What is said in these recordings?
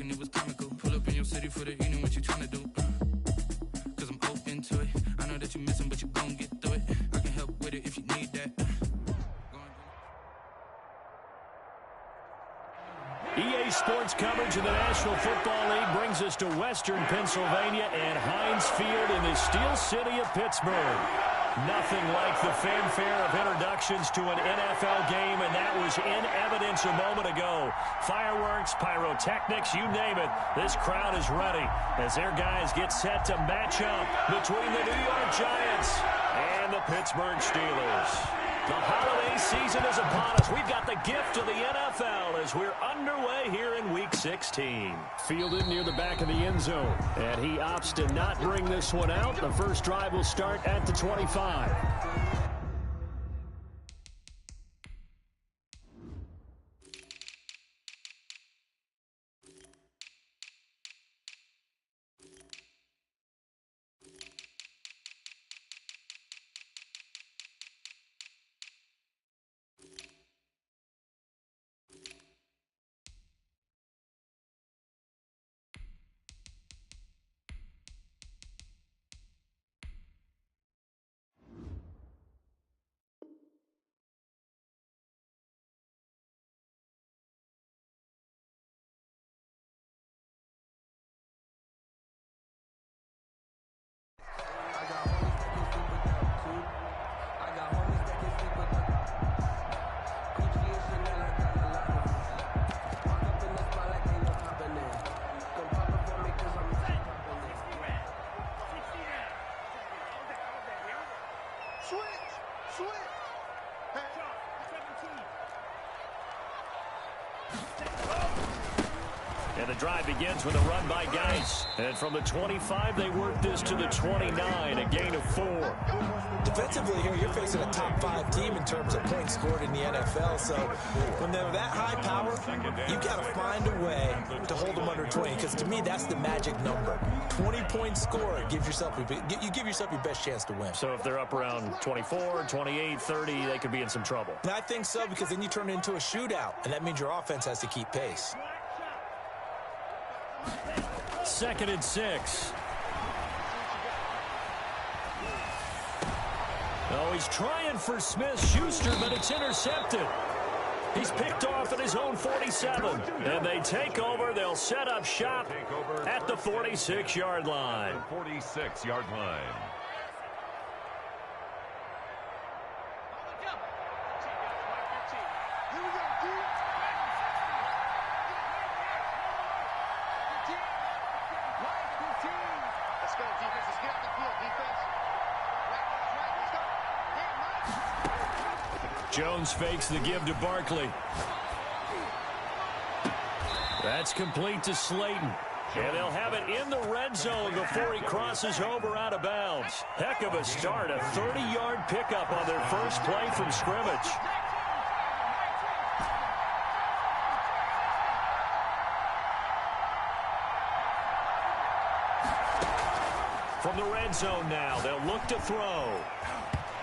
hoping it was comical. Pull up in your city for the evening, what you tryna do? Cause I'm open to it. I know that you're missing, but you gon' get through it. I can help with it if you need that. EA Sports coverage of the National Football League brings us to Western Pennsylvania and Heinz Field in the Steel City of Pittsburgh. Nothing like the fanfare of introductions to an NFL game, and that was in evidence a moment ago. Fireworks, pyrotechnics, you name it. This crowd is ready as their guys get set to match up between the New York Giants and the Pittsburgh Steelers. The holiday season is upon us. We've got the gift of the NFL as we're underway here in Week 16. Fielded near the back of the end zone, and he opts to not bring this one out. The first drive will start at the 25. And the drive begins with a run by Geis. And from the 25, they work this to the 29, a gain of 4. Defensively here, you're facing a top 5 team in terms of points scored in the NFL. So when they're that high power, you've got to find a way to hold them under 20. Because to me, that's the magic number. 20 points scored gives yourself you give yourself your best chance to win. So if they're up around 24, 28, 30, they could be in some trouble. And I think so, because then you turn it into a shootout, and that means your offense has to keep pace. 2nd and 6. Oh, he's trying for Smith-Schuster, but it's intercepted. He's picked off at his own 47. And they take over. They'll set up shop at the 46-yard line. 46-yard line. Jones fakes the give to Barkley. That's complete to Slayton. And they'll have it in the red zone before he crosses over out of bounds. Heck of a start, a 30-yard pickup on their first play from scrimmage. From the red zone now, they'll look to throw.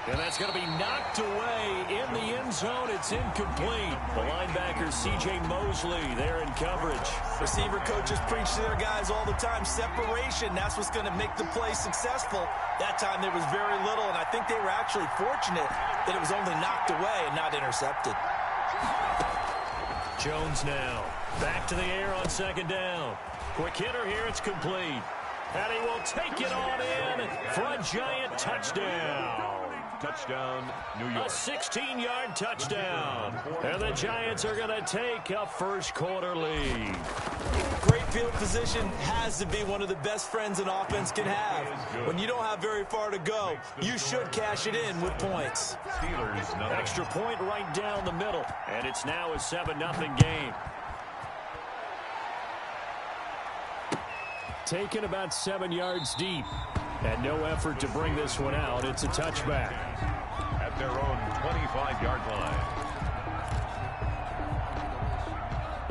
And that's going to be knocked away in the end zone. It's incomplete. The linebacker, C.J. Mosley, there in coverage. Receiver coaches preach to their guys all the time. Separation, that's what's going to make the play successful. That time there was very little, and I think they were actually fortunate that it was only knocked away and not intercepted. Jones now. Back to the air on 2nd down. Quick hitter here, it's complete. And he will take it on in for a Giant touchdown. Touchdown, New York. A 16-yard touchdown. And the Giants are going to take a first-quarter lead. Great field position has to be one of the best friends an offense can have. When you don't have very far to go, you should cash it in with points. Steelers, nothing. Extra point right down the middle. And it's now a 7-0 game. Taken about 7 yards deep. And no effort to bring this one out. It's a touchback. At their own 25-yard line.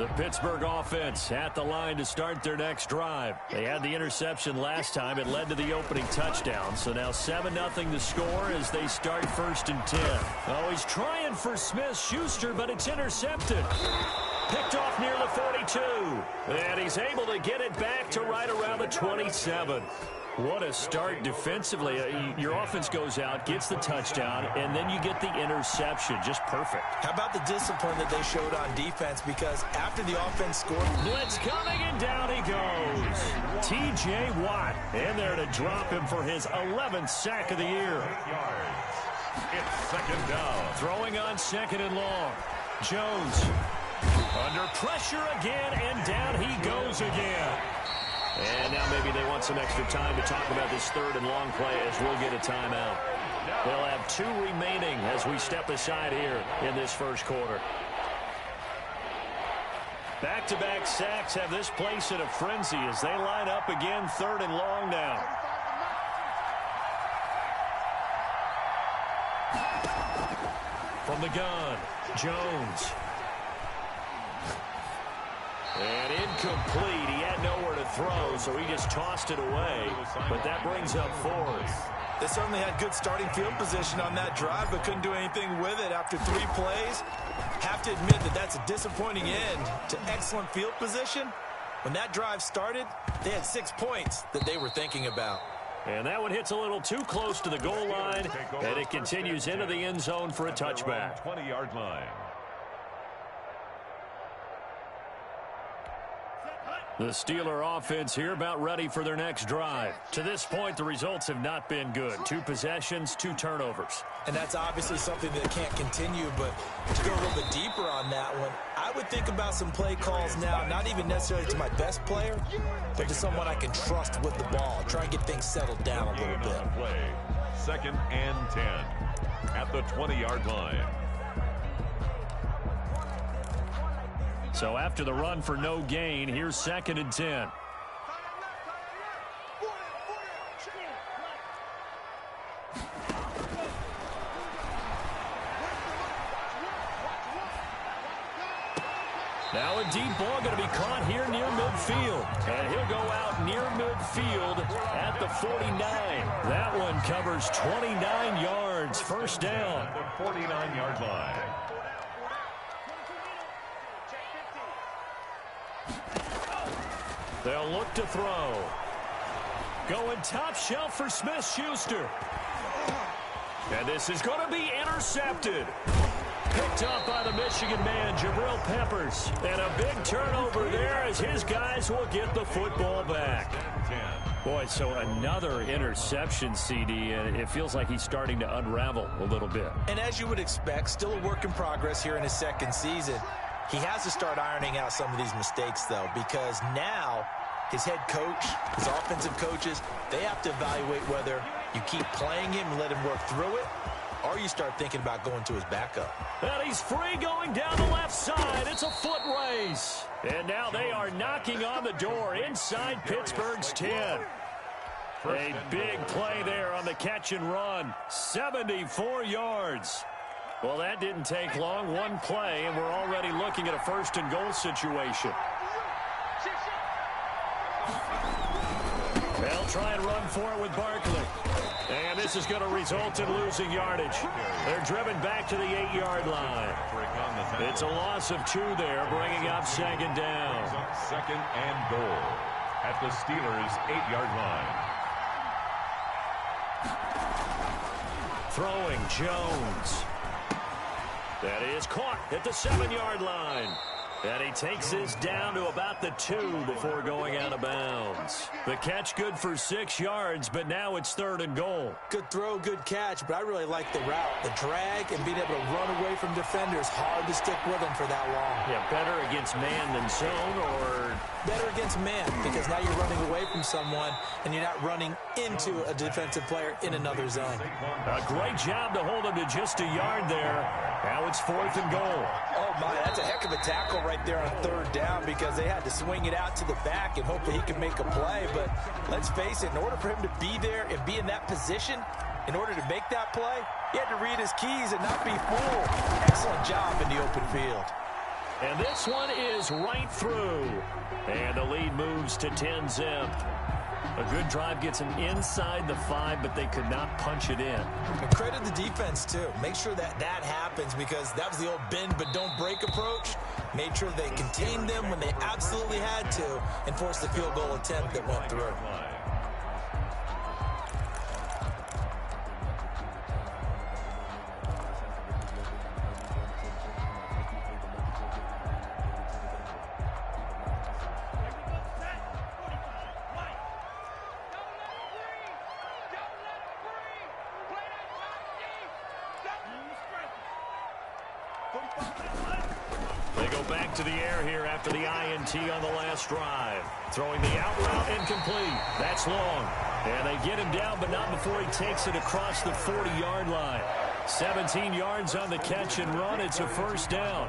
The Pittsburgh offense at the line to start their next drive. They had the interception last time. It led to the opening touchdown. So now 7-0 to score as they start 1st and 10. Oh, he's trying for Smith-Schuster, but it's intercepted. Picked off near the 42. And he's able to get it back to right around the 27. What a start defensively. Your offense goes out, gets the touchdown, and then you get the interception. Just perfect. How about the discipline that they showed on defense? Because after the offense scored... Blitz coming, and down he goes. T.J. Watt in there to drop him for his 11th sack of the year. It's second down. Throwing on second and long. Jones under pressure again, and down he goes again. And now maybe they want some extra time to talk about this third and long play as we'll get a timeout. They'll have 2 remaining as we step aside here in this first quarter. Back-to-back sacks have this place in a frenzy as they line up again, third and long now. From the gun, Jones. And incomplete. He had nowhere to throw, so he just tossed it away. But that brings up 4th. They certainly had good starting field position on that drive, but couldn't do anything with it after 3 plays. Have to admit that that's a disappointing end to excellent field position. When that drive started, they had 6 points that they were thinking about. And that one hits a little too close to the goal line, and it continues into the end zone for a touchback. 20-yard line. The Steeler offense here about ready for their next drive. To this point, the results have not been good. 2 possessions, 2 turnovers. And that's obviously something that can't continue, but to go a little bit deeper on that one, I would think about some play calls now, not even necessarily to my best player, but to someone I can trust with the ball. Try and get things settled down a little bit. Play. Second and 10 at the 20-yard line. So after the run for no gain, here's second and 10. Now a deep ball going to be caught here near midfield. And he'll go out near midfield at the 49. That one covers 29 yards. First down. The 49-yard line. They'll look to throw. Going top shelf for Smith-Schuster. And this is going to be intercepted. Picked up by the Michigan man, Jabril Peppers. And a big turnover there as his guys will get the football back. Boy, so another interception, CD, and it feels like he's starting to unravel a little bit. And as you would expect, still a work in progress here in his second season. He has to start ironing out some of these mistakes, though, because now his head coach, his offensive coaches, they have to evaluate whether you keep playing him and let him work through it, or you start thinking about going to his backup. And he's free going down the left side. It's a foot race. And now they are knocking on the door inside Pittsburgh's 10. A big play there on the catch and run. 74 yards. Well, that didn't take long. 1 play, and we're already looking at a first and goal situation. They'll try and run for it with Barkley. And this is going to result in losing yardage. They're driven back to the 8-yard line. It's a loss of 2 there, bringing up second down. Second and goal at the Steelers' 8-yard line. Throwing Jones. That is caught at the 7-yard line. And he takes this down to about the 2 before going out of bounds. The catch good for 6 yards, but now it's third and goal. Good throw, good catch, but I really like the route. The drag and being able to run away from defenders, hard to stick with them for that long. Yeah, better against man than zone, or... Better against man, because now you're running away from someone and you're not running into a defensive player in another zone. A great job to hold him to just a yard there. Now it's fourth and goal. Oh, my, that's a heck of a tackle right there on third down because they had to swing it out to the back and hope that he could make a play. But let's face it, in order for him to be there and be in that position, in order to make that play, he had to read his keys and not be fooled. Excellent job in the open field. And this one is right through. And the lead moves to 10-zip. A good drive gets them inside the 5, but they could not punch it in. And credit the defense, too. Make sure that happens, because that was the old bend but don't break approach. Made sure they contained them when they absolutely had to and forced the field goal attempt that went through. They go back to the air here after the INT on the last drive. Throwing the out route incomplete. That's long. And they get him down, but not before he takes it across the 40-yard line. 17 yards on the catch and run. It's a first down.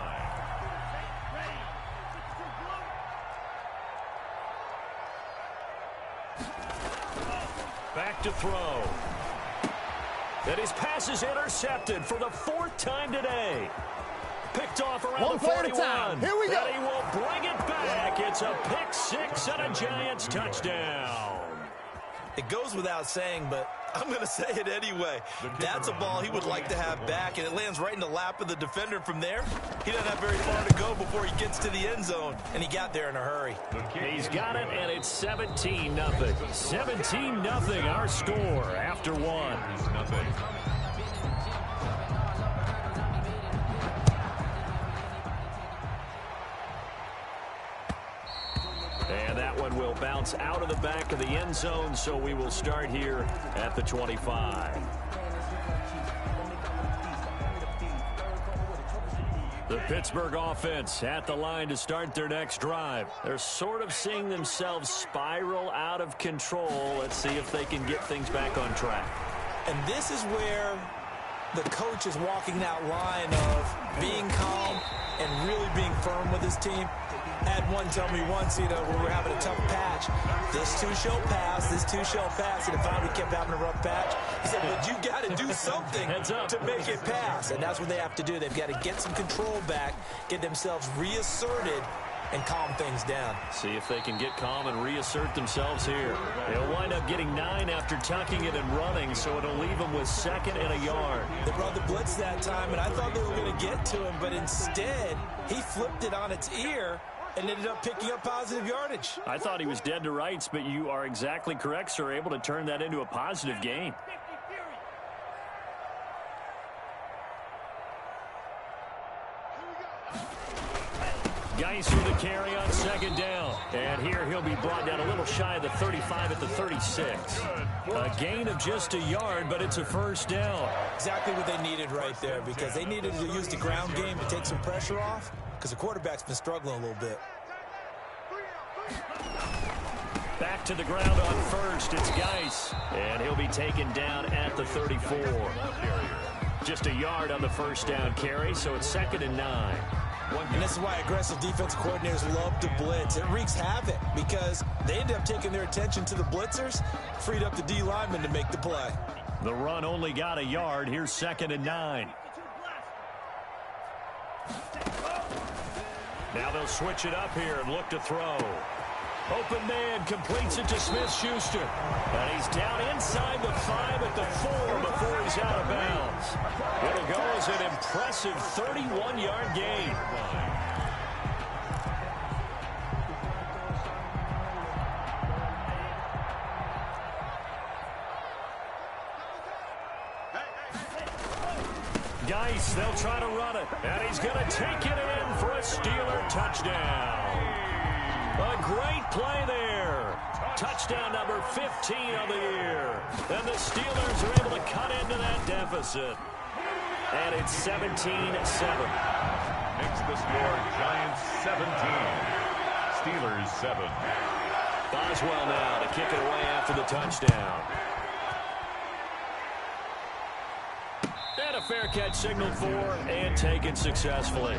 Back to throw. And his pass is intercepted for the 4th time today. Picked off around the 41. Here we go. And he will bring it back. It's a pick 6 and a Giants touchdown. It goes without saying, but I'm going to say it anyway. That's a ball he would like to have back, and it lands right in the lap of the defender. From there, he doesn't have very far to go before he gets to the end zone, and he got there in a hurry. He's got it, and it's 17-0. 17-0, our score after one. And that one will bounce out of the back of the end zone, so we will start here at the 25. The Pittsburgh offense at the line to start their next drive. They're sort of seeing themselves spiral out of control. Let's see if they can get things back on track. And this is where the coach is walking that line of being calm and really being firm with his team. Had one tell me once, when we were having a tough patch, this too shall pass, this too shall pass, and finally we kept having a rough patch. He said, but you got to do something to make it pass, and that's what they have to do. They've got to get some control back, get themselves reasserted, and calm things down. See if they can get calm and reassert themselves here. They'll wind up getting 9 after tucking it and running, so it'll leave them with 2nd and a yard. They brought the blitz that time, and I thought they were going to get to him, but instead, he flipped it on its ear and ended up picking up positive yardage. I thought he was dead to rights, but you are exactly correct, sir, able to turn that into a positive gain. Geis with the carry on 2nd down. And here he'll be brought down a little shy of the 35 at the 36. A gain of just a yard, but it's a first down. Exactly what they needed right there, because they needed to use the ground game to take some pressure off, because the quarterback's been struggling a little bit. Back to the ground on first. It's Geis. And he'll be taken down at the 34. Just a yard on the first down carry, so it's 2nd and 9. And this is why aggressive defense coordinators love to blitz. It wreaks havoc because they end up taking their attention to the blitzers, freed up the D lineman to make the play. The run only got a yard. Here's 2nd and 9. Now they'll switch it up here and look to throw. Open man completes it to Smith-Schuster. And he's down inside the 5 at the 4 before he's out of bounds. It'll go as an impressive 31-yard gain. Geis, they'll try to run it. And he's going to take it in for a Steeler touchdown. A great play there. Touchdown number 15 of the year. And the Steelers are able to cut into that deficit. And it's 17-7. Makes the score Giants 17. Steelers 7. Boswell now to kick it away after the touchdown. And a fair catch signaled for and taken successfully.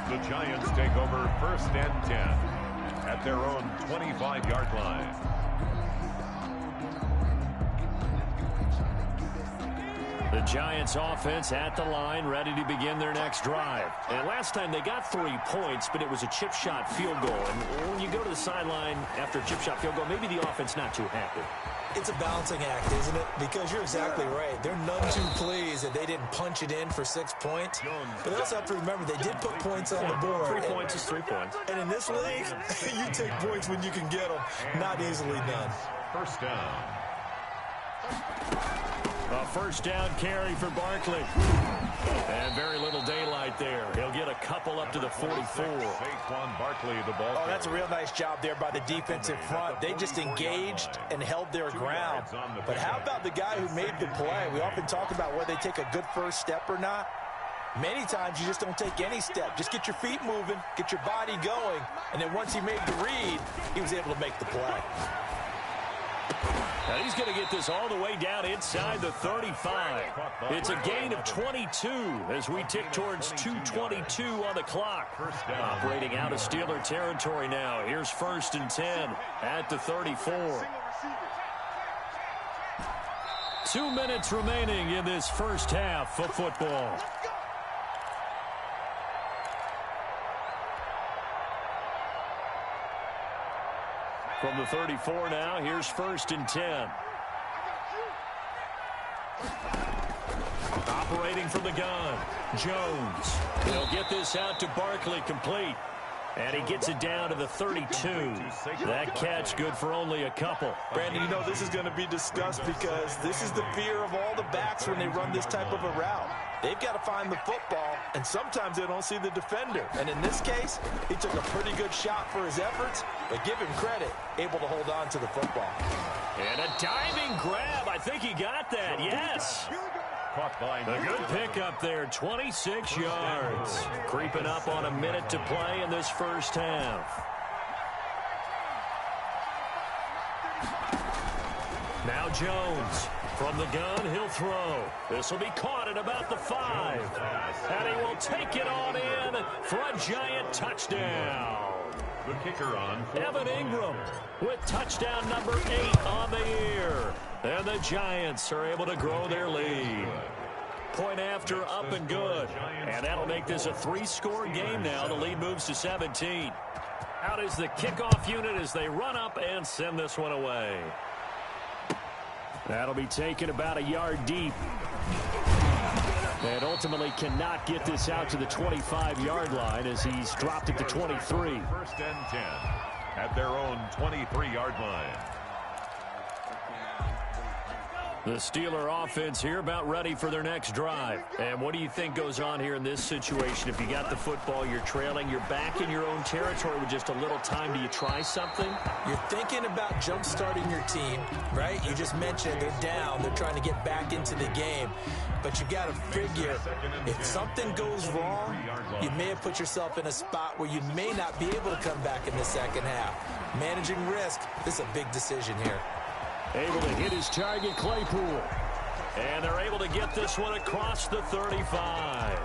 The Giants take over 1st and 10 at their own 25-yard line. The Giants offense at the line, ready to begin their next drive. And last time they got 3 points, but it was a chip shot field goal. And when you go to the sideline after a chip shot field goal, maybe the offense not too happy. It's a balancing act, isn't it? Because you're exactly right. They're none too pleased that they didn't punch it in for 6 points. But they also have to remember they did put points on the board. 3 points is 3 points. And in this league, you take points when you can get them. Not easily done. First down. A first down carry for Barkley. And very little daylight there. He'll get a couple up to the 44. Saquon Barkley, the ball. Oh, that's a real nice job there by the defensive front. They just engaged and held their ground. But how about the guy who made the play? We often talk about whether they take a good first step or not. Many times you just don't take any step. Just get your feet moving, get your body going, and then once he made the read, he was able to make the play. Now he's going to get this all the way down inside the 35. It's a gain of 22 as we tick towards 2:22 on the clock. Operating out of Steeler territory now. Here's 1st and 10 at the 34. 2 minutes remaining in this first half of football. From the 34 now, here's 1st and 10. Operating from the gun, Jones. He'll get this out to Barkley, complete. And he gets it down to the 32. That catch good for only a couple. Brandon, you know this is going to be discussed because this is the fear of all the backs when they run this type of a route. They've got to find the football, and sometimes they don't see the defender. And in this case, he took a pretty good shot for his efforts, but give him credit, able to hold on to the football. And a diving grab. I think he got that, yes. A good pickup there, 26 yards. Creeping up on a minute to play in this first half. Now Jones. From the gun, he'll throw. This will be caught at about the 5. And he will take it on in for a giant touchdown. The kicker on. Evan Ingram with touchdown number 8 on the year. And the Giants are able to grow their lead. Point after, up and good. And that'll make this a 3-score game now. The lead moves to 17. Out is the kickoff unit as they run up and send this one away. That'll be taken about a yard deep. And ultimately cannot get this out to the 25-yard line as he's dropped it to 23. 1st and 10 at their own 23-yard line. The Steeler offense here about ready for their next drive. And what do you think goes on here in this situation? If you got the football, you're trailing, you're back in your own territory with just a little time. Do you try something? You're thinking about jump-starting your team, right? You just mentioned they're down. They're trying to get back into the game. But you got to figure, if something goes wrong, you may have put yourself in a spot where you may not be able to come back in the second half. Managing risk, this is a big decision here. Able to hit his target, Claypool. And they're able to get this one across the 35.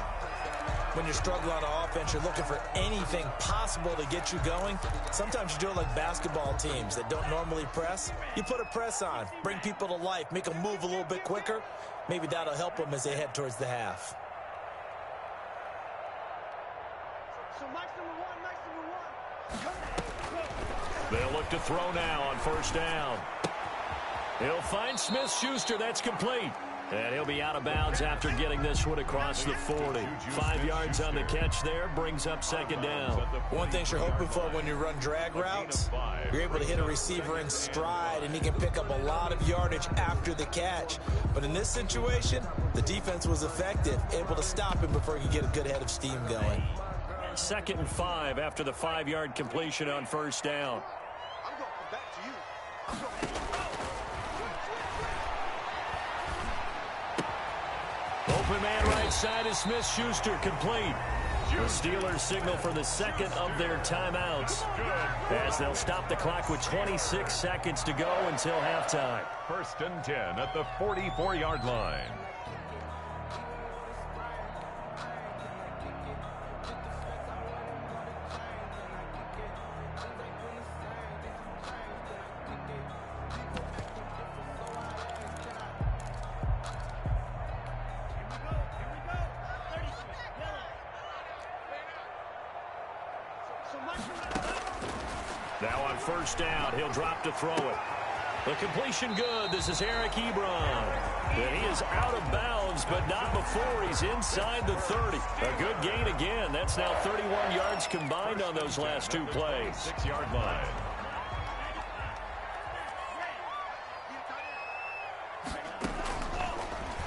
When you're struggling on offense, you're looking for anything possible to get you going. Sometimes you do it like basketball teams that don't normally press. You put a press on, bring people to life, make them move a little bit quicker. Maybe that'll help them as they head towards the half. They'll look to throw now on 1st down. He'll find Smith-Schuster. That's complete. And he'll be out of bounds after getting this one across the 40. 5 yards on the catch there. Brings up 2nd down. One thing you're hoping for when you run drag routes, you're able to hit a receiver in stride, and he can pick up a lot of yardage after the catch. But in this situation, the defense was effective, able to stop him before he could get a good head of steam going. 2nd and 5 after the 5-yard completion on 1st down. Open man right side is Smith-Schuster, complete. The Steelers signal for the 2nd of their timeouts as they'll stop the clock with 26 seconds to go until halftime. 1st and 10 at the 44-yard line. Now on first down, he'll drop to throw it. The completion good. This is Eric Ebron. And he is out of bounds, but not before he's inside the 30. A good gain again. That's now 31 yards combined on those last two plays. 6-yard line.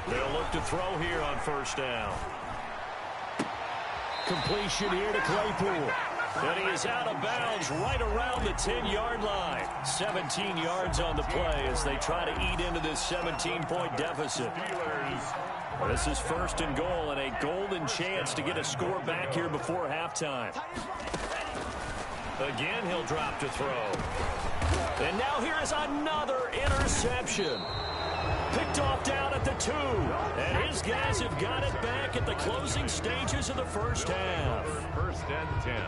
They'll look to throw here on first down. Completion here to Claypool. And he is out of bounds right around the 10-yard line. 17 yards on the play as they try to eat into this 17-point deficit. Well, this is first and goal and a golden chance to get a score back here before halftime. Again, he'll drop to throw. And now here is another interception. Picked off down at the 2. And his guys have got it back at the closing stages of the first half. First and 10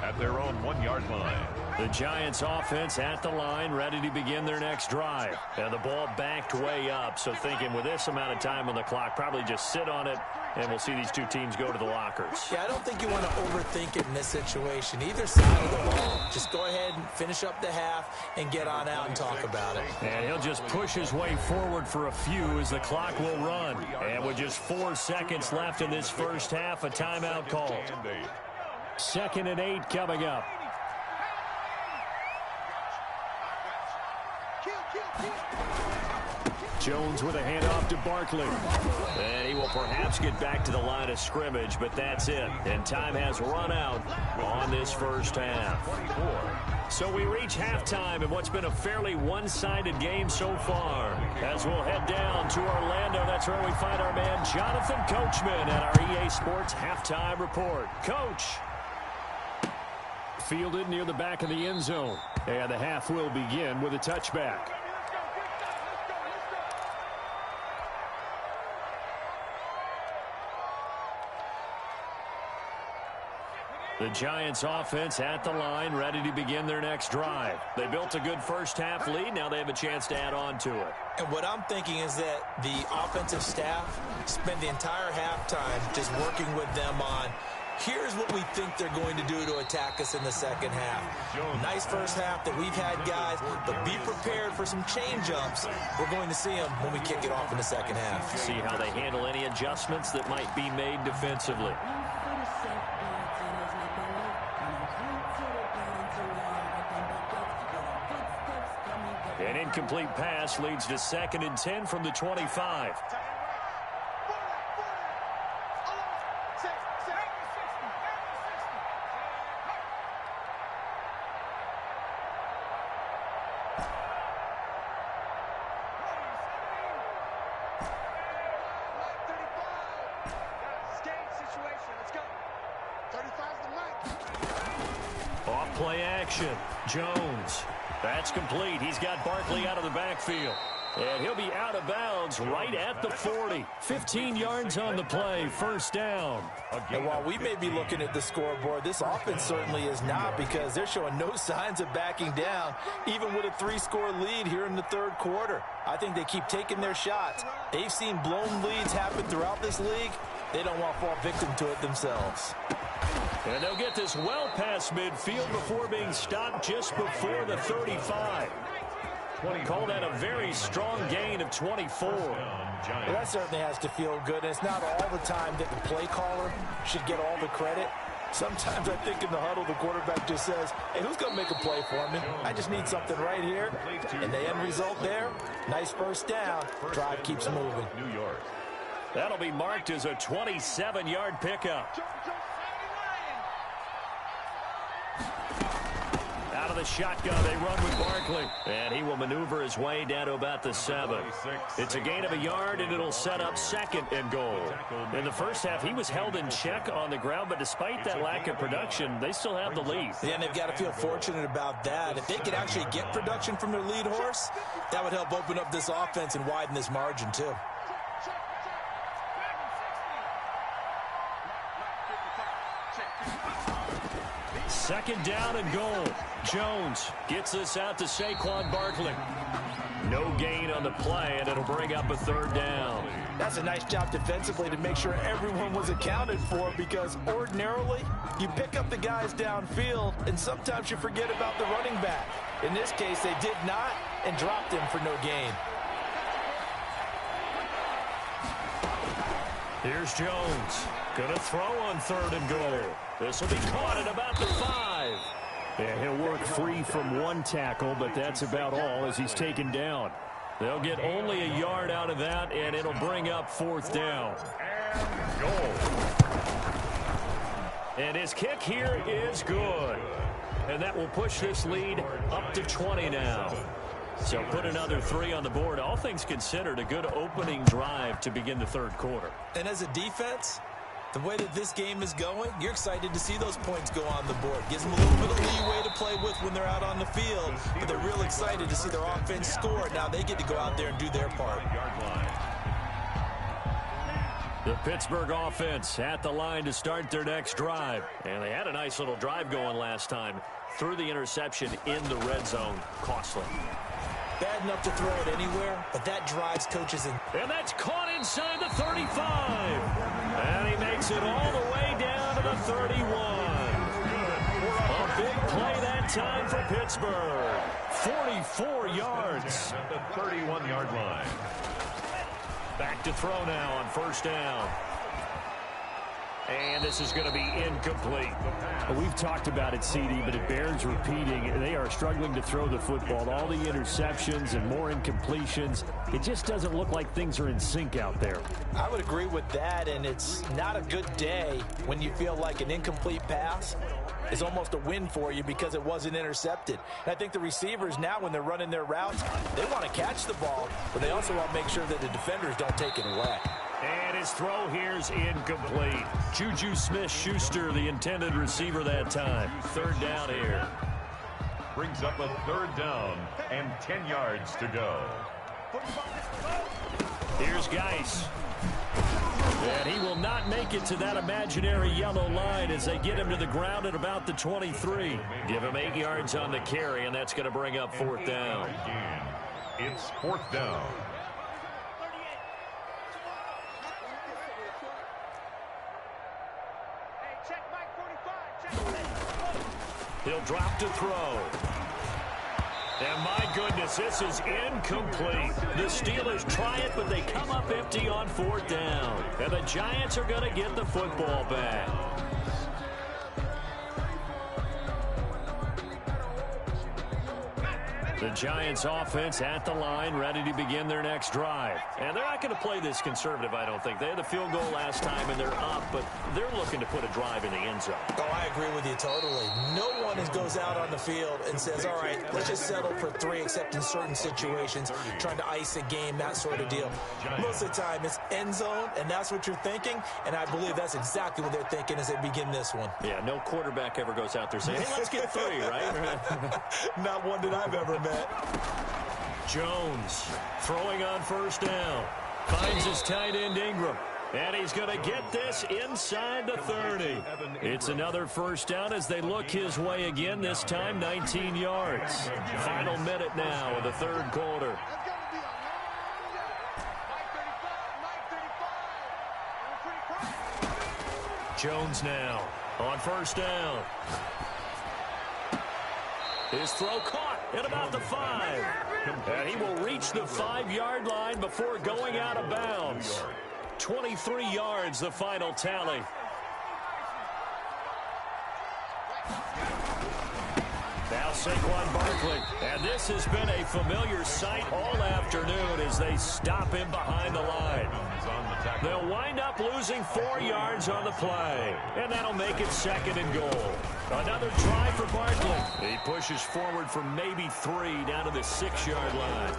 at their own 1-yard line. The Giants offense at the line, ready to begin their next drive. And the ball backed way up, so thinking with this amount of time on the clock, probably just sit on it, and we'll see these two teams go to the lockers. Yeah, I don't think you want to overthink it in this situation. Either side of the ball, just go ahead and finish up the half and get on out and talk about it. And he'll just push his way forward for a few as the clock will run. And with just 4 seconds left in this first half, a timeout call. 2nd and 8 coming up. Jones with a handoff to Barkley. And he will perhaps get back to the line of scrimmage, but that's it. And time has run out on this first half. So we reach halftime in what's been a fairly one-sided game so far. As we'll head down to Orlando, that's where we find our man Jonathan Coachman at our EA Sports Halftime Report. Coach. Fielded near the back of the end zone. And the half will begin with a touchback. The Giants offense at the line, ready to begin their next drive. They built a good first half lead. Now they have a chance to add on to it. And what I'm thinking is that the offensive staff spent the entire halftime just working with them on, here's what we think they're going to do to attack us in the second half. Nice first half that we've had, guys, but be prepared for some change-ups. We're going to see them when we kick it off in the second half. See how they handle any adjustments that might be made defensively. An incomplete pass leads to 2nd and 10 from the 25. Off play action. Jones. That's complete. He's got Barkley out of the backfield. And he'll be out of bounds right at the 40. 15 yards on the play. First down. And while we may be looking at the scoreboard, this offense certainly is not, because they're showing no signs of backing down, even with a 3-score lead here in the third quarter. I think they keep taking their shots. They've seen blown leads happen throughout this league. They don't want to fall victim to it themselves. And they'll get this well past midfield before being stopped just before the 35. Call that a very strong gain of 24. Well, that certainly has to feel good. And it's not all the time that the play caller should get all the credit. Sometimes I think in the huddle, the quarterback just says, hey, who's going to make a play for me? I just need something right here. And the end result there, nice first down. Drive keeps moving. New York. That'll be marked as a 27-yard pickup. Out of the shotgun, they run with Barkley. And he will maneuver his way down to about the 7. It's a gain of a yard, and it'll set up 2nd and goal. In the first half, he was held in check on the ground, but despite that lack of production, they still have the lead. Yeah, and they've got to feel fortunate about that. If they could actually get production from their lead horse, that would help open up this offense and widen this margin, too. Second down and goal. Jones gets this out to Saquon Barkley. No gain on the play, and it'll bring up a third down. That's a nice job defensively to make sure everyone was accounted for, because ordinarily you pick up the guys downfield and sometimes you forget about the running back. In this case, they did not and dropped him for no gain. Here's Jones. Going to throw on third and goal. This will be caught at about the 5. And he'll work free from one tackle, but that's about all as he's taken down. They'll get only a yard out of that, and it'll bring up fourth down. And goal. And his kick here is good. And that will push this lead up to 20 now. So put another 3 on the board. All things considered, a good opening drive to begin the third quarter. And as a defense, the way that this game is going, you're excited to see those points go on the board. Gives them a little bit of leeway to play with when they're out on the field. But they're real excited to see their offense score. Now they get to go out there and do their part. The Pittsburgh offense at the line to start their next drive. And they had a nice little drive going last time. Threw the interception in the red zone. Costly. Bad enough to throw it anywhere, but that drives coaches in. And that's caught inside the 35. And he makes it all the way down to the 31. A big play that time for Pittsburgh. 44 yards. At the 31-yard line. Back to throw now on first down. And this is going to be incomplete. We've talked about it, CD, but it bears repeating. They are struggling to throw the football. All the interceptions and more incompletions. It just doesn't look like things are in sync out there. I would agree with that, and it's not a good day when you feel like an incomplete pass is almost a win for you because it wasn't intercepted. And I think the receivers now, when they're running their routes, they want to catch the ball, but they also want to make sure that the defenders don't take it away. And his throw here's incomplete. Juju Smith-Schuster, the intended receiver that time. Third down here. Brings up a third down and 10 yards to go. Here's Geis. And he will not make it to that imaginary yellow line as they get him to the ground at about the 23. Give him 8 yards on the carry, and that's going to bring up fourth down. It's fourth down. He'll drop to throw. And my goodness, this is incomplete. The Steelers try it, but they come up empty on fourth down. And the Giants are going to get the football back. The Giants offense at the line, ready to begin their next drive. And they're not going to play this conservative, I don't think. They had the field goal last time, and they're up, but they're looking to put a drive in the end zone. Oh, I agree with you totally. No one goes out on the field and says, all right, let's just settle for 3, except in certain situations, trying to ice a game, that sort of deal. Most of the time, it's end zone, and that's what you're thinking, and I believe that's exactly what they're thinking as they begin this one. Yeah, no quarterback ever goes out there saying, hey, let's get 3, right? Not one that I've ever met. Jones throwing on first down. Finds his tight end Ingram. And he's going to get this inside the 30. It's another first down as they look his way again, this time 19 yards. Final minute now of the third quarter. Jones now on first down. His throw caught at about the 5. And he will reach the 5-yard line before going out of bounds. 23 yards, the final tally. Now Saquon Barkley. And this has been a familiar sight all afternoon as they stop him behind the line. They'll wind up losing 4 yards on the play. And that'll make it second and goal. Another try for Barkley. He pushes forward for maybe 3 down to the 6-yard line.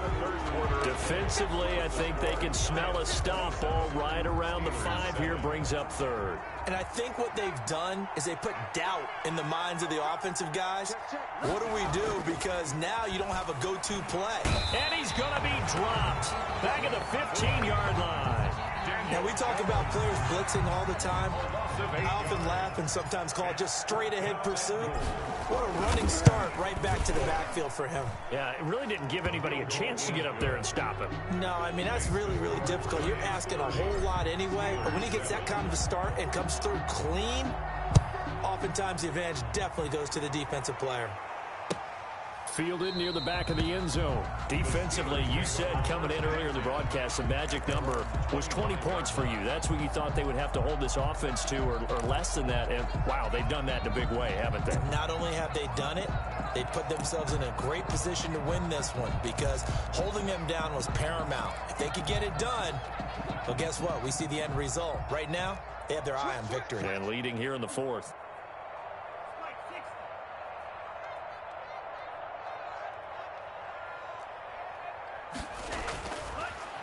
Defensively, I think they can smell a stop ball right around the 5 here, brings up third. And I think what they've done is they put doubt in the minds of the offensive guys. What do we do? Because now you don't have a go-to play. And he's going to be dropped back at the 15-yard line. Now, we talk about players blitzing all the time. I often laugh and sometimes call it just straight-ahead pursuit. What a running start right back to the backfield for him. Yeah, it really didn't give anybody a chance to get up there and stop him. No, I mean, that's really, really difficult. You're asking a whole lot anyway, but when he gets that kind of a start and comes through clean, oftentimes the advantage definitely goes to the defensive player. Fielded near the back of the end zone. Defensively, you said coming in earlier in the broadcast, the magic number was 20 points for you. That's what you thought they would have to hold this offense to, or less than that. And, wow, they've done that in a big way, haven't they? Not only have they done it, they put themselves in a great position to win this one because holding them down was paramount. If they could get it done, well, guess what? We see the end result. Right now, they have their eye on victory. And leading here in the fourth.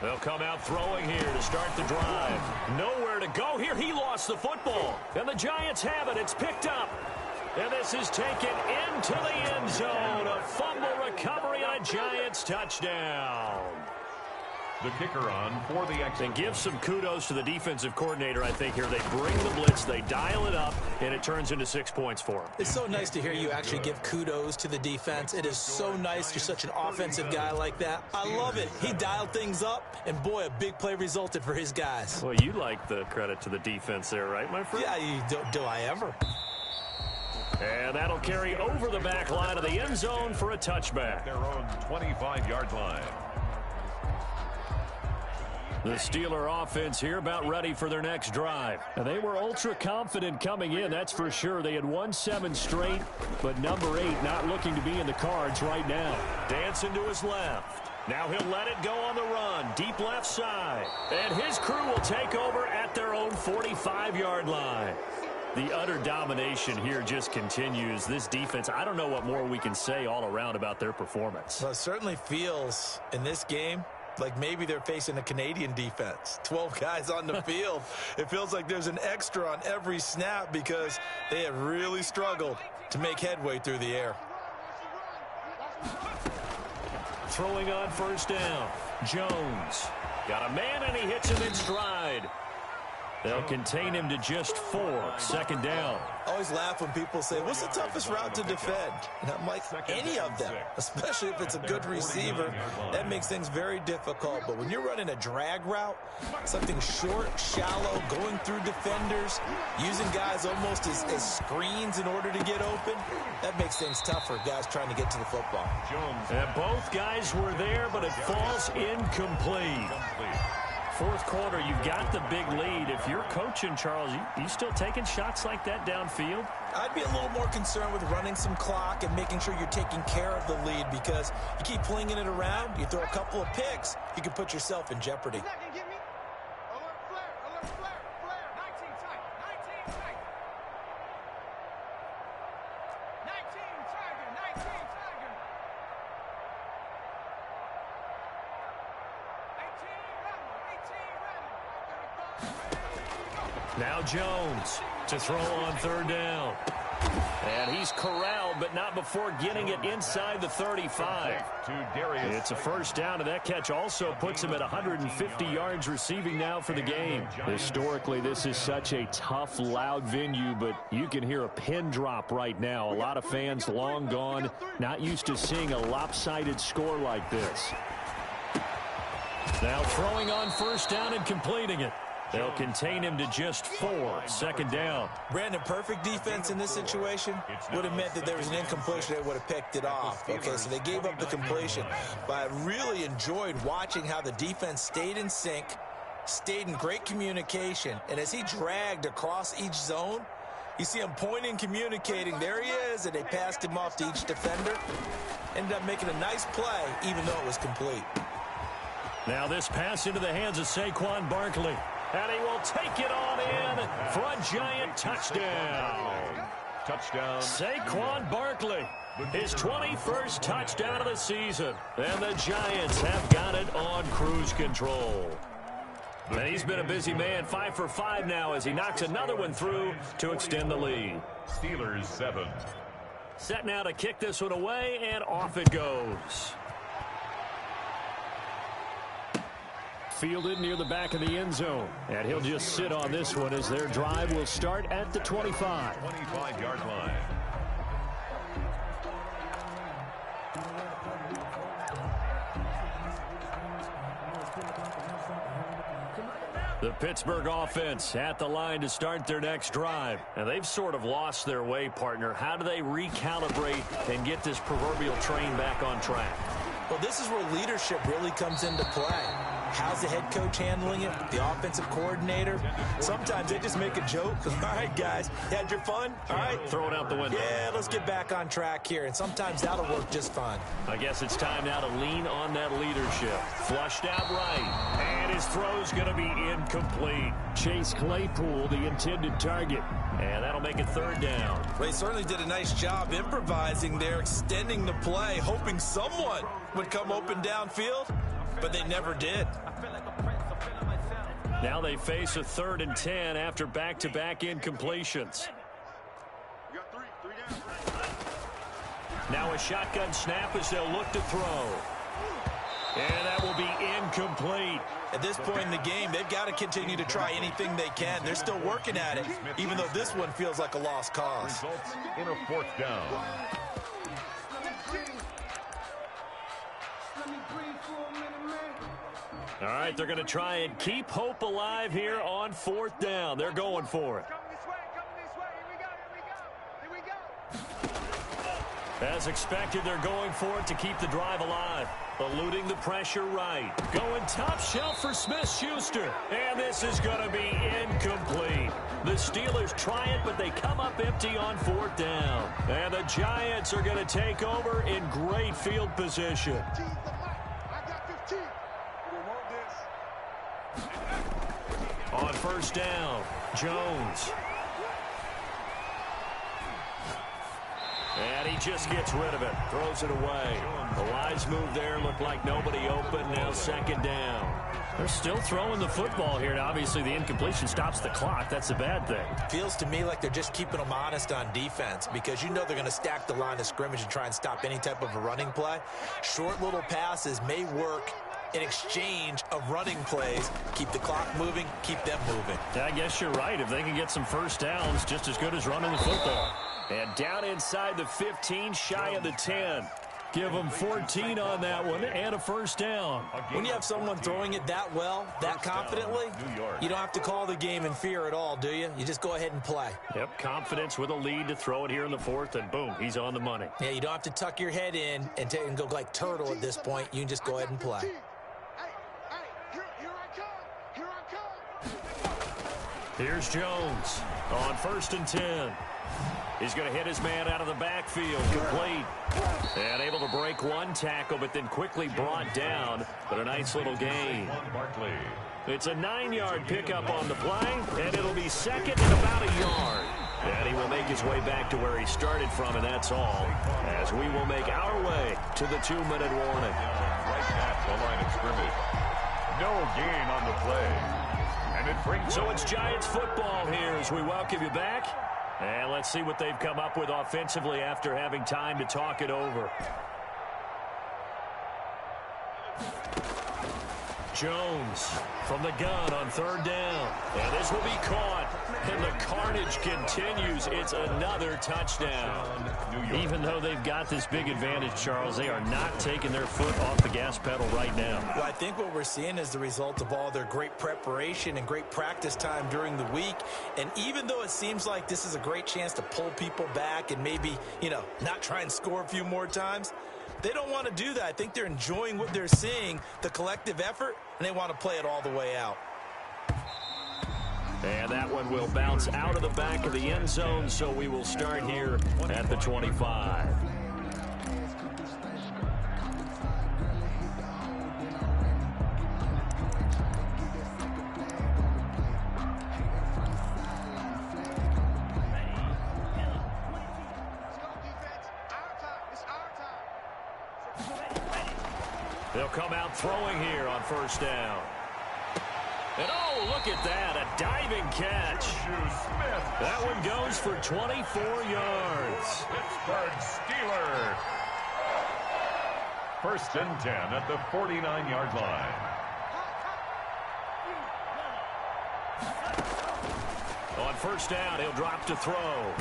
They'll come out throwing here to start the drive. Nowhere to go here. He lost the football. And the Giants have it. It's picked up. And this is taken into the end zone. A fumble recovery and a Giants touchdown. The kicker on for the extra. And give some kudos to the defensive coordinator, I think, here. They bring the blitz, they dial it up, and it turns into 6 points for them. It's so nice to hear you actually give kudos to the defense. It is so nice you're such an offensive guy like that. I love it. He dialed things up, and boy, a big play resulted for his guys. Well, you like the credit to the defense there, right, my friend? Yeah, do I ever. And that'll carry over the back line of the end zone for a touchback. Their own 25-yard line. The Steeler offense here about ready for their next drive. Now, they were ultra confident coming in, that's for sure. They had won 7 straight, but number 8 not looking to be in the cards right now. Dancing to his left. Now he'll let it go on the run, deep left side. And his crew will take over at their own 45-yard line. The utter domination here just continues. This defense, I don't know what more we can say all around about their performance. Well, it certainly feels in this game like maybe they're facing a Canadian defense. 12 guys on the field. It feels like there's an extra on every snap because they have really struggled to make headway through the air. Throwing on first down. Jones. Got a man and he hits him in stride. They'll contain him to just 4. Second down. I always laugh when people say, what's the toughest route to defend? And I'm like, any of them, especially if it's a good receiver. That makes things very difficult. But when you're running a drag route, something short, shallow, going through defenders, using guys almost as screens in order to get open, that makes things tough for guys trying to get to the football. And both guys were there, but it falls incomplete. Fourth quarter, you've got the big lead. If you're coaching, Charles, you still taking shots like that downfield? I'd be a little more concerned with running some clock and making sure you're taking care of the lead because you keep flinging it around, you throw a couple of picks, you can put yourself in jeopardy. Now Jones to throw on third down. And he's corralled, but not before getting it inside the 35. It's a first down, and that catch also puts him at 150 yards receiving now for the game. Historically, this is such a tough, loud venue, but you can hear a pin drop right now. A lot of fans long gone, not used to seeing a lopsided score like this. Now throwing on first down and completing it. They'll contain him to just 4. Second down. Brandon, perfect defense in this situation would have meant that there was an incompletion that would have picked it off. Okay, so they gave up the completion. But I really enjoyed watching how the defense stayed in sync, stayed in great communication. And as he dragged across each zone, you see him pointing, communicating. There he is, and they passed him off to each defender. Ended up making a nice play, even though it was complete. Now this pass into the hands of Saquon Barkley. And he will take it on in for a Giant touchdown. Touchdown. Saquon Barkley, his 21st touchdown of the season. And the Giants have got it on cruise control. And he's been a busy man, 5 for 5 now as he knocks another one through to extend the lead. Steelers 7. Set now to kick this one away, and off it goes. fielded near the back of the end zone. And he'll just sit on this one as their drive will start at the 25. 25-yard line. The Pittsburgh offense at the line to start their next drive. And they've sort of lost their way, partner. How do they recalibrate and get this proverbial train back on track? Well, this is where leadership really comes into play. How's the head coach handling it? The offensive coordinator? Sometimes they just make a joke. All right, guys, you had your fun? All right. Throw it out the window. Yeah, let's get back on track here. And sometimes that'll work just fine. I guess it's time now to lean on that leadership. Flushed out right. And his throw's going to be incomplete. Chase Claypool, the intended target. And that'll make it 3rd down. Well, he certainly did a nice job improvising there, extending the play, hoping someone would come open downfield, but they never did. Now they face a 3rd and 10 after back-to-back incompletions. Now a shotgun snap as they'll look to throw. And that will be incomplete. At this point in the game, they've got to continue to try anything they can. They're still working at it, even though this one feels like a lost cause. Results in a 4th down. All right, they're going to try and keep hope alive here on 4th down. They're going for it. As expected, they're going for it to keep the drive alive. Eluding the pressure right. Going top shelf for Smith-Schuster. And this is going to be incomplete. The Steelers try it, but they come up empty on 4th down. And the Giants are going to take over in great field position. On 1st down, Jones. And he just gets rid of it. Throws it away. A wise move there. Looked like nobody open. Now 2nd down. They're still throwing the football here. And obviously, the incompletion stops the clock. That's a bad thing. Feels to me like they're just keeping them honest on defense because you know they're going to stack the line of scrimmage and try and stop any type of a running play. Short little passes may work in exchange of running plays. Keep the clock moving, keep them moving. I guess you're right. If they can get some first downs, just as good as running the football. And down inside the 15, shy of the 10. Give them 14 on that one and a 1st down. When you have someone throwing it that well, that confidently, you don't have to call the game in fear at all, do you? You just go ahead and play. Yep, confidence with a lead to throw it here in the 4th, and boom, he's on the money. Yeah, you don't have to tuck your head in and go like turtle at this point. You can just go ahead and play. Here's Jones on 1st and 10. He's going to hit his man out of the backfield. Complete. And able to break one tackle, but then quickly brought down. But a nice little gain. It's a 9-yard pickup on the play, and it'll be 2nd and about a yard. And he will make his way back to where he started from, and that's all. As we will make our way to the 2-minute warning. Right at the line of scrimmage. No gain on the play. And it brings so it's Giants football here as we welcome you back. And let's see what they've come up with offensively after having time to talk it over. Jones from the gun on 3rd down. And this will be caught. And the carnage continues. It's another touchdown. Even though they've got this big advantage, Charles, they are not taking their foot off the gas pedal right now. Well, I think what we're seeing is the result of all their great preparation and great practice time during the week. And even though it seems like this is a great chance to pull people back and maybe, not try and score a few more times, they don't want to do that. I think they're enjoying what they're seeing, the collective effort, and they want to play it all the way out. And that one will bounce out of the back of the end zone, so we will start here at the 25. They'll come out throwing here on 1st down. And oh, look at that, a diving catch. That one goes for 24 yards. Pittsburgh Steelers. 1st and 10 at the 49-yard line. On first down, he'll drop to throw.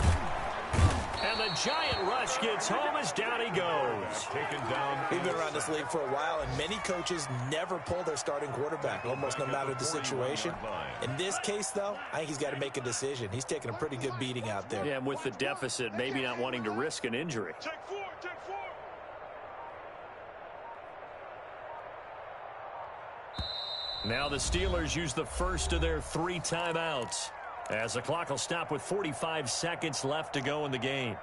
And the giant rush gets home as down he goes. Taken down. We've been around this league for a while, and many coaches never pull their starting quarterback, almost no matter the situation. In this case, though, I think he's got to make a decision. He's taking a pretty good beating out there. Yeah, and with the deficit, maybe not wanting to risk an injury. Now the Steelers use the first of their 3 timeouts, as the clock will stop with 45 seconds left to go in the game.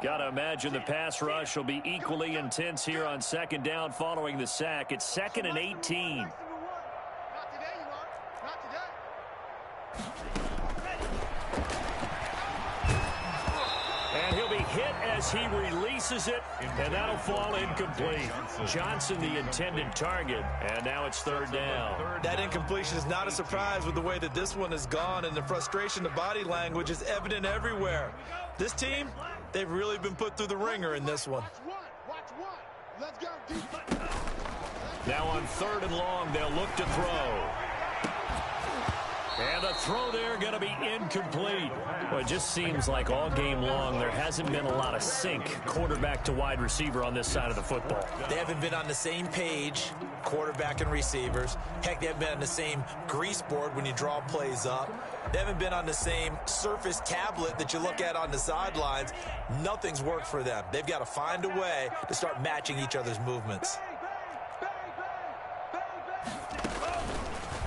Got to imagine the pass rush will be equally intense here on second down following the sack. It's 2nd and 18. And he'll be hit as he releases it, and that'll fall incomplete. Johnson, the intended target, and now it's 3rd down. That incompletion is not a surprise with the way that this one has gone, and the frustration, the body language is evident everywhere. This team, they've really been put through the ringer in this one. Now on 3rd and long, they'll look to throw. And the throw there going to be incomplete. Well, it just seems like all game long there hasn't been a lot of sync quarterback to wide receiver on this side of the football. They haven't been on the same page, quarterback and receivers. Heck, they haven't been on the same grease board when you draw plays up. They haven't been on the same surface tablet that you look at on the sidelines. Nothing's worked for them. They've got to find a way to start matching each other's movements.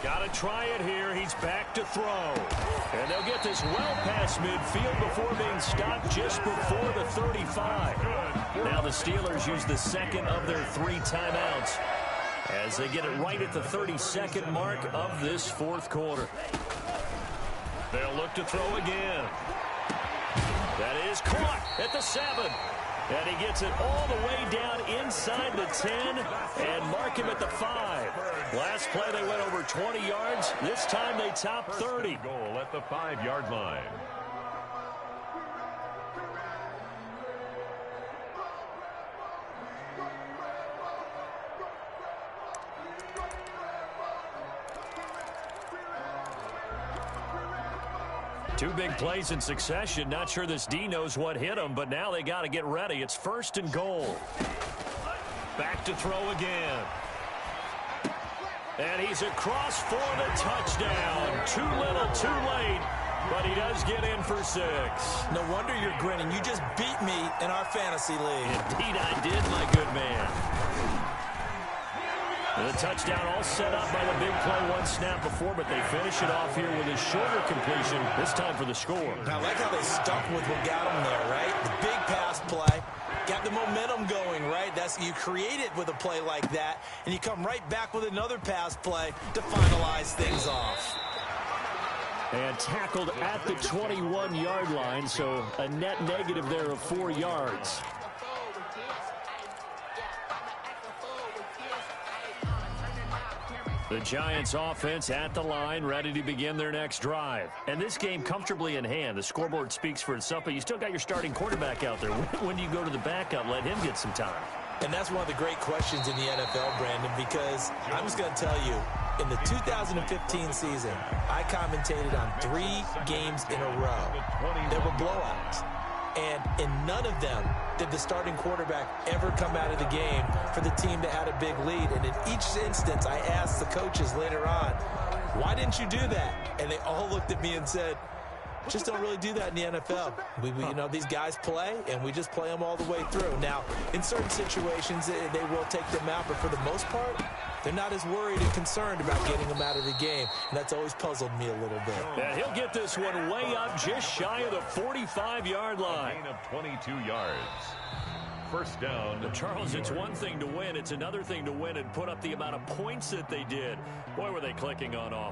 Got to try it here. He's back to throw. And they'll get this well past midfield before being stopped just before the 35. Now the Steelers use the 2nd of their 3 timeouts as they get it right at the 32nd mark of this 4th quarter. They'll look to throw again. That is caught at the 7. And he gets it all the way down inside the 10 and mark him at the 5. Last play they went over 20 yards. This time they top 30. Goal at the 5-yard line. Two big plays in succession. Not sure this D knows what hit him, but now they got to get ready. It's 1st and goal. Back to throw again. And he's across for the touchdown. Too little, too late, but he does get in for 6. No wonder you're grinning. You just beat me in our fantasy league. Indeed I did, my good man. The touchdown all set up by the big play 1 snap before, but they finish it off here with a shorter completion, this time for the score. I like how they stuck with what got them there, right? The big pass play, got the momentum going, right? You create it with a play like that, and you come right back with another pass play to finalize things off. And tackled at the 21-yard line, so a net negative there of 4 yards. The Giants offense at the line, ready to begin their next drive. And this game comfortably in hand. The scoreboard speaks for itself, but you still got your starting quarterback out there. When do you go to the backup, let him get some time? And that's one of the great questions in the NFL, Brandon, because I'm just going to tell you, in the 2015 season, I commentated on 3 games in a row. There were blowouts. And in none of them did the starting quarterback ever come out of the game for the team that had a big lead. And in each instance, I asked the coaches later on, why didn't you do that? And they all looked at me and said, just don't really do that in the NFL. You know, these guys play, and we just play them all the way through. Now, in certain situations, they will take them out, but for the most part, they're not as worried and concerned about getting them out of the game, and that's always puzzled me a little bit. Yeah, he'll get this one way up just shy of the 45-yard line. Gain of 22 yards. First down. But Charles, it's one thing to win. It's another thing to win and put up the amount of points that they did. Boy, were they clicking on offense.